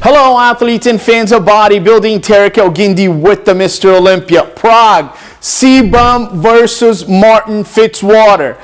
Hello athletes and fans of bodybuilding, Terrick with the Mr. Olympia. Prague, Cbum versus Martin Fitzwater.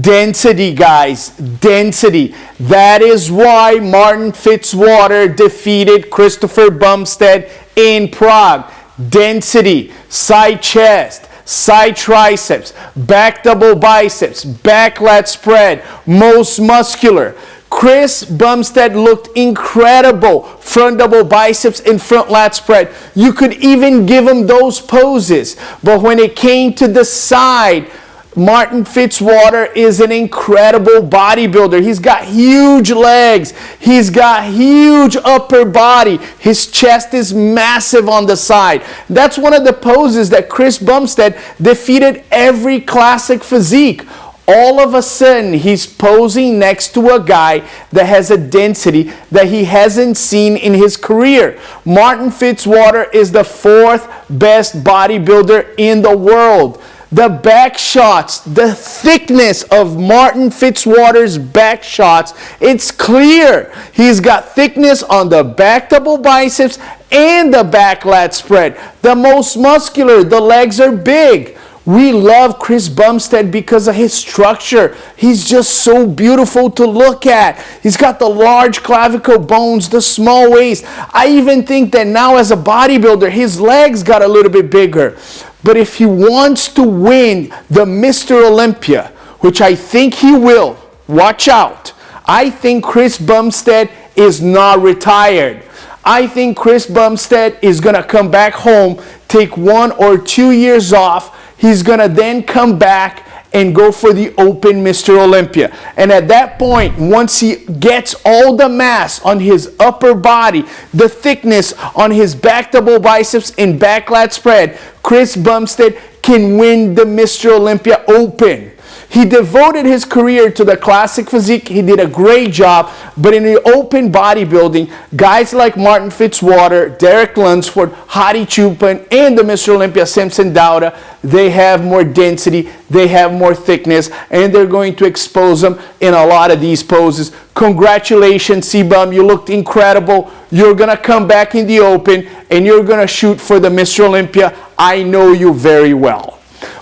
Density, guys, density. That is why Martin Fitzwater defeated Christopher Bumstead in Prague. Density, side chest, side triceps, back double biceps, back lat spread, most muscular. Chris Bumstead looked incredible. Front double biceps and front lat spread. You could even give him those poses. But when it came to the side, Martin Fitzwater is an incredible bodybuilder. He's got huge legs. He's got huge upper body. His chest is massive on the side. That's one of the poses that Chris Bumstead defeated every classic physique. All of a sudden, he's posing next to a guy that has a density that he hasn't seen in his career. Martin Fitzwater is the 4th best bodybuilder in the world. The back shots, the thickness of Martin Fitzwater's back shots, it's clear. He's got thickness on the back double biceps and the back lat spread. The most muscular, the legs are big. We love Chris Bumstead because of his structure. He's just so beautiful to look at. He's got the large clavicle bones, the small waist. I even think that now as a bodybuilder, his legs got a little bit bigger. But if he wants to win the Mr. Olympia, which I think he will, watch out. I think Chris Bumstead is not retired. I think Chris Bumstead is going to come back home, take 1 or 2 years off. He's going to then come back and go for the Open Mr. Olympia. And at that point, once he gets all the mass on his upper body, the thickness on his back double biceps and back lat spread, Chris Bumstead can win the Mr. Olympia Open. He devoted his career to the classic physique. He did a great job. But in the open bodybuilding, guys like Martin Fitzwater, Derek Lunsford, Hadi Choopan, and the Mr. Olympia Simpson Dauda, they have more density, they have more thickness, and they're going to expose them in a lot of these poses. Congratulations, Cbum. You looked incredible. You're going to come back in the open, and you're going to shoot for the Mr. Olympia. I know you very well.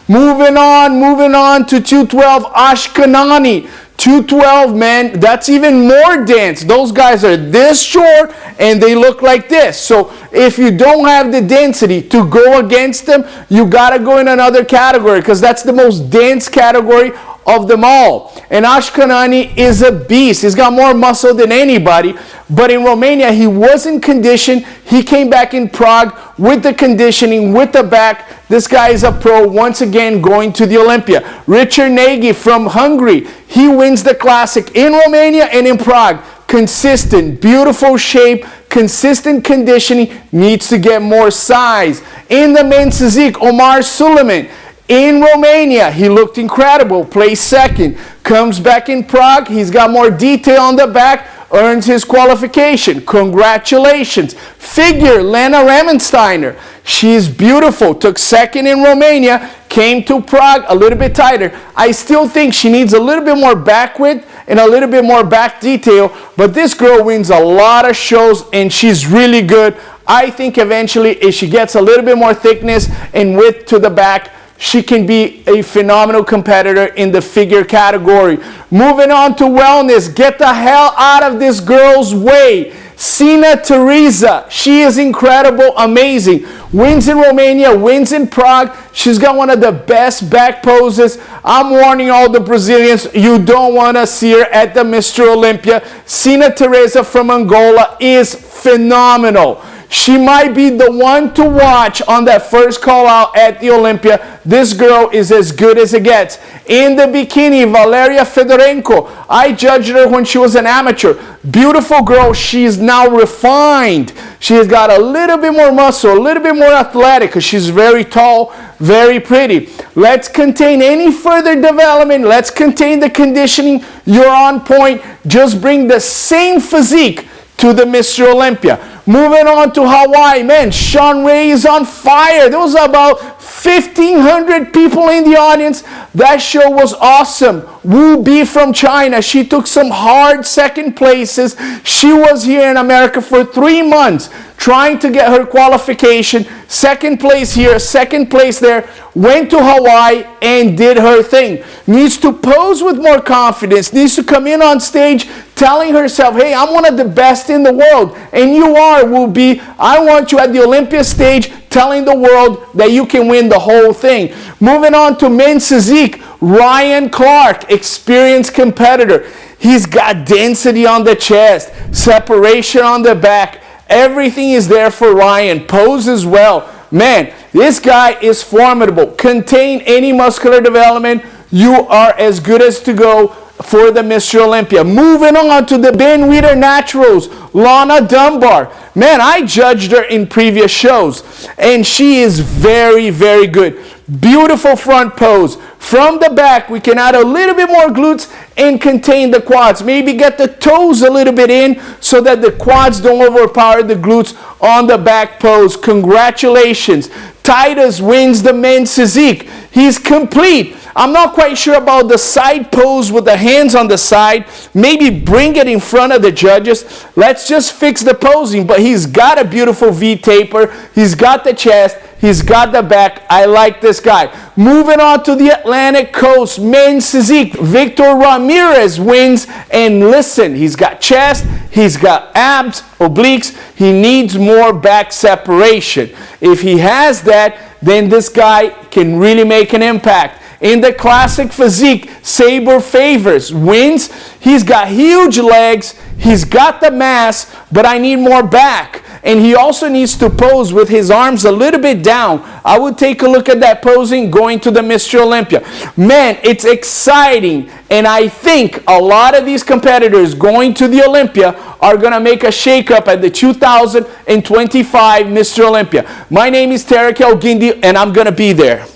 Moving on to 212, Kanani. 212, man, that's even more dense. Those guys are this short and they look like this. So if you don't have the density to go against them, you got to go in another category because that's the most dense category of them all. And Kanani is a beast. He's got more muscle than anybody. But in Romania, he wasn't conditioned. He came back in Prague with the conditioning, with the back. This guy is a pro, once again going to the Olympia. Richard Nagy from Hungary. He wins the classic in Romania and in Prague. Consistent, beautiful shape, consistent conditioning, needs to get more size. In the men's physique, Omar Sultan. In Romania, he looked incredible, placed 2nd. Comes back in Prague, he's got more detail on the back, earns his qualification. Congratulations. Figure, Lena Ramensteiner. She's beautiful, took 2nd in Romania, came to Prague a little bit tighter. I still think she needs a little bit more back width and a little bit more back detail, but this girl wins a lot of shows and she's really good. I think eventually if she gets a little bit more thickness and width to the back, she can be a phenomenal competitor in the figure category. Moving on to wellness. Get the hell out of this girl's way. Cena Teresa. She is incredible, amazing. Wins in Romania, wins in Prague. She's got one of the best back poses. I'm warning all the Brazilians, you don't want to see her at the Mr. Olympia. Cena Teresa from Angola is phenomenal. She might be the one to watch on that first call out at the Olympia. This girl is as good as it gets. In the bikini, Valeria Fedorenko. I judged her when she was an amateur. Beautiful girl. She's now refined. She's got a little bit more muscle, a little bit more athletic because she's very tall, very pretty. Let's contain any further development. Let's contain the conditioning. You're on point. Just bring the same physique to the Mr. Olympia. Moving on to Hawaii, man, Sean Ray is on fire. There was about 1,500 people in the audience. That show was awesome. Wu Bi from China, she took some hard second places. She was here in America for 3 months trying to get her qualification. Second place here, second place there. Went to Hawaii and did her thing. Needs to pose with more confidence. Needs to come in on stage telling herself, hey, I'm one of the best in the world. And you are, Wu Bi. I want you at the Olympia stage telling the world that you can win the whole thing. Moving on to men's physique, Ryan Clark, experienced competitor. He's got density on the chest, separation on the back. Everything is there for Ryan. Poses well. Man, this guy is formidable. Contain any muscular development, you are as good as to go for the Mr. Olympia. Moving on to the Ben Weider Naturals, Lana Dunbar. Man, I judged her in previous shows, and she is very, very good. Beautiful front pose. From the back, we can add a little bit more glutes and contain the quads. Maybe get the toes a little bit in so that the quads don't overpower the glutes on the back pose. Congratulations. Titus wins the men's physique. He's complete. I'm not quite sure about the side pose with the hands on the side. Maybe bring it in front of the judges. Let's just fix the posing. But he's got a beautiful V taper. He's got the chest. He's got the back. I like this guy. Moving on to the Atlantic Coast, men's physique. Victor Ramirez wins. And listen, he's got chest. He's got abs, obliques. He needs more back separation. If he has that, then this guy can really make an impact. In the classic physique, Saber Favors wins. He's got huge legs. He's got the mass, but I need more back. And he also needs to pose with his arms a little bit down. I would take a look at that posing going to the Mr. Olympia. Man, it's exciting. And I think a lot of these competitors going to the Olympia are going to make a shakeup at the 2025 Mr. Olympia. My name is Terrick and I'm going to be there.